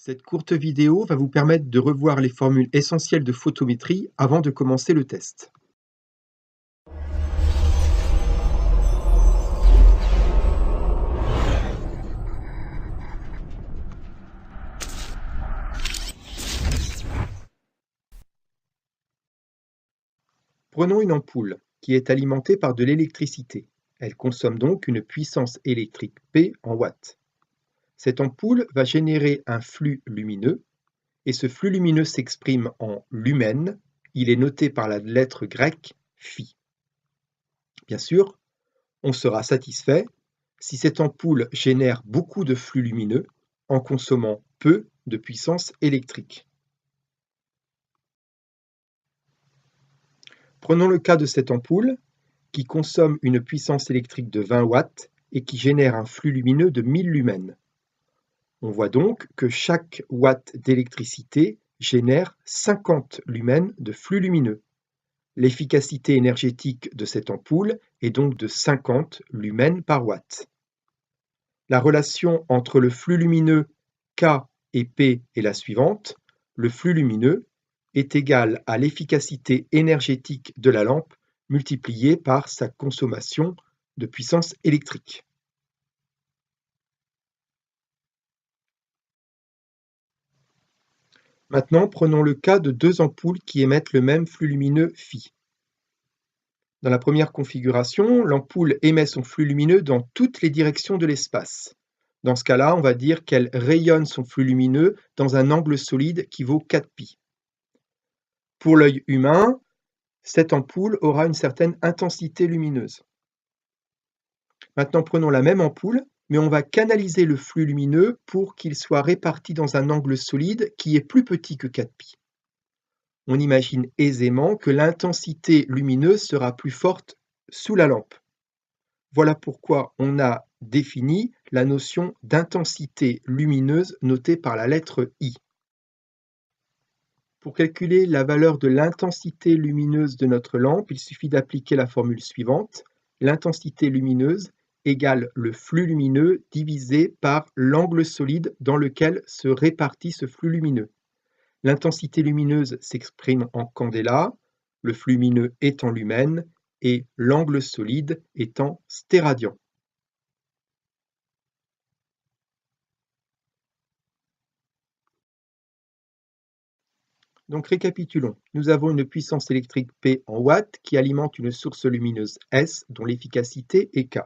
Cette courte vidéo va vous permettre de revoir les formules essentielles de photométrie avant de commencer le test. Prenons une ampoule qui est alimentée par de l'électricité. Elle consomme donc une puissance électrique P en watts. Cette ampoule va générer un flux lumineux et ce flux lumineux s'exprime en lumen. Il est noté par la lettre grecque phi. Bien sûr, on sera satisfait si cette ampoule génère beaucoup de flux lumineux en consommant peu de puissance électrique. Prenons le cas de cette ampoule qui consomme une puissance électrique de 20 watts et qui génère un flux lumineux de 1000 lumens. On voit donc que chaque watt d'électricité génère 50 lumens de flux lumineux. L'efficacité énergétique de cette ampoule est donc de 50 lumens par watt. La relation entre le flux lumineux K et P est la suivante. Le flux lumineux est égal à l'efficacité énergétique de la lampe multipliée par sa consommation de puissance électrique. Maintenant, prenons le cas de deux ampoules qui émettent le même flux lumineux phi. Dans la première configuration, l'ampoule émet son flux lumineux dans toutes les directions de l'espace. Dans ce cas-là, on va dire qu'elle rayonne son flux lumineux dans un angle solide qui vaut 4π. Pour l'œil humain, cette ampoule aura une certaine intensité lumineuse. Maintenant, prenons la même ampoule, mais on va canaliser le flux lumineux pour qu'il soit réparti dans un angle solide qui est plus petit que 4π. On imagine aisément que l'intensité lumineuse sera plus forte sous la lampe. Voilà pourquoi on a défini la notion d'intensité lumineuse notée par la lettre I. Pour calculer la valeur de l'intensité lumineuse de notre lampe, il suffit d'appliquer la formule suivante. L'intensité lumineuse égale le flux lumineux divisé par l'angle solide dans lequel se répartit ce flux lumineux. L'intensité lumineuse s'exprime en candela, le flux lumineux est en lumen et l'angle solide est en stéradian. Donc récapitulons, nous avons une puissance électrique P en watts qui alimente une source lumineuse S dont l'efficacité est K.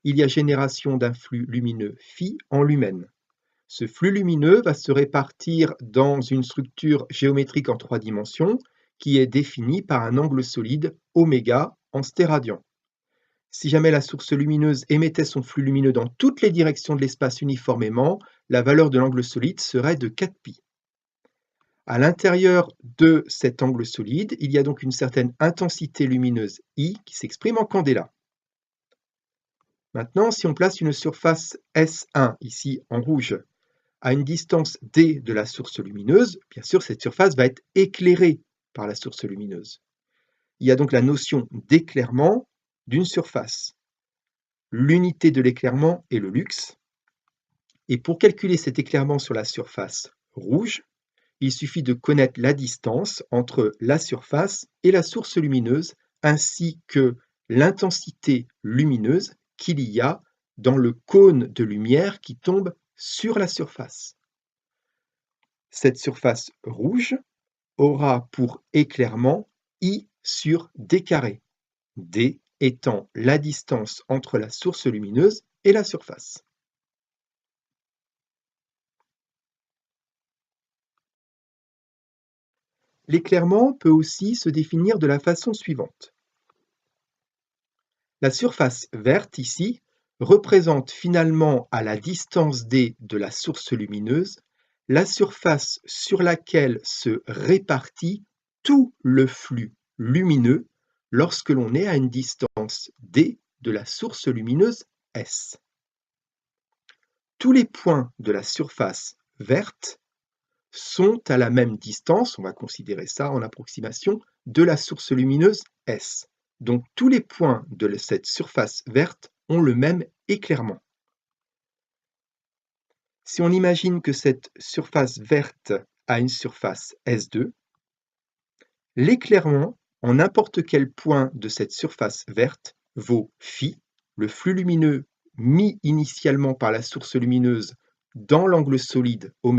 Il y a génération d'un flux lumineux phi en lumens. Ce flux lumineux va se répartir dans une structure géométrique en 3 dimensions qui est définie par un angle solide oméga en stéradian. Si jamais la source lumineuse émettait son flux lumineux dans toutes les directions de l'espace uniformément, la valeur de l'angle solide serait de 4π. À l'intérieur de cet angle solide, il y a donc une certaine intensité lumineuse I qui s'exprime en candela. Maintenant, si on place une surface S1, ici en rouge, à une distance d de la source lumineuse, bien sûr, cette surface va être éclairée par la source lumineuse. Il y a donc la notion d'éclairement d'une surface. L'unité de l'éclairement est le lux. Et pour calculer cet éclairement sur la surface rouge, il suffit de connaître la distance entre la surface et la source lumineuse, ainsi que l'intensité lumineuse qu'il y a dans le cône de lumière qui tombe sur la surface. Cette surface rouge aura pour éclairement I sur d carré, d étant la distance entre la source lumineuse et la surface. L'éclairement peut aussi se définir de la façon suivante. La surface verte ici représente finalement à la distance d de la source lumineuse la surface sur laquelle se répartit tout le flux lumineux lorsque l'on est à une distance d de la source lumineuse S. Tous les points de la surface verte sont à la même distance, on va considérer ça en approximation, de la source lumineuse S. Donc tous les points de cette surface verte ont le même éclairement. Si on imagine que cette surface verte a une surface S2, l'éclairement en n'importe quel point de cette surface verte vaut φ, le flux lumineux mis initialement par la source lumineuse dans l'angle solide ω,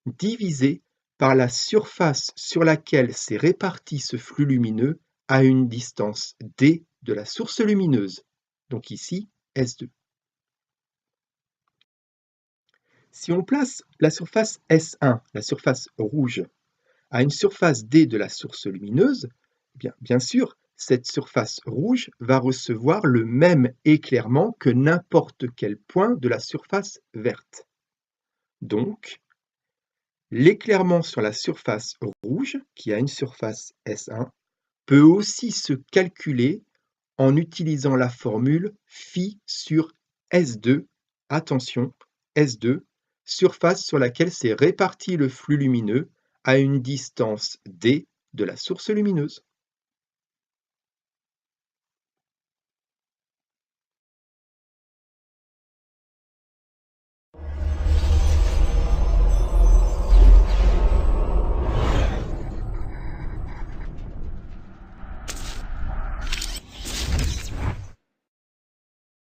divisé par la surface sur laquelle s'est réparti ce flux lumineux à une distance d de la source lumineuse, donc ici S2. Si on place la surface S1, la surface rouge, à une surface d de la source lumineuse, bien sûr, cette surface rouge va recevoir le même éclairement que n'importe quel point de la surface verte. Donc, l'éclairement sur la surface rouge, qui a une surface S1, peut aussi se calculer en utilisant la formule φ sur S2, attention, S2, surface sur laquelle s'est réparti le flux lumineux à une distance d de la source lumineuse.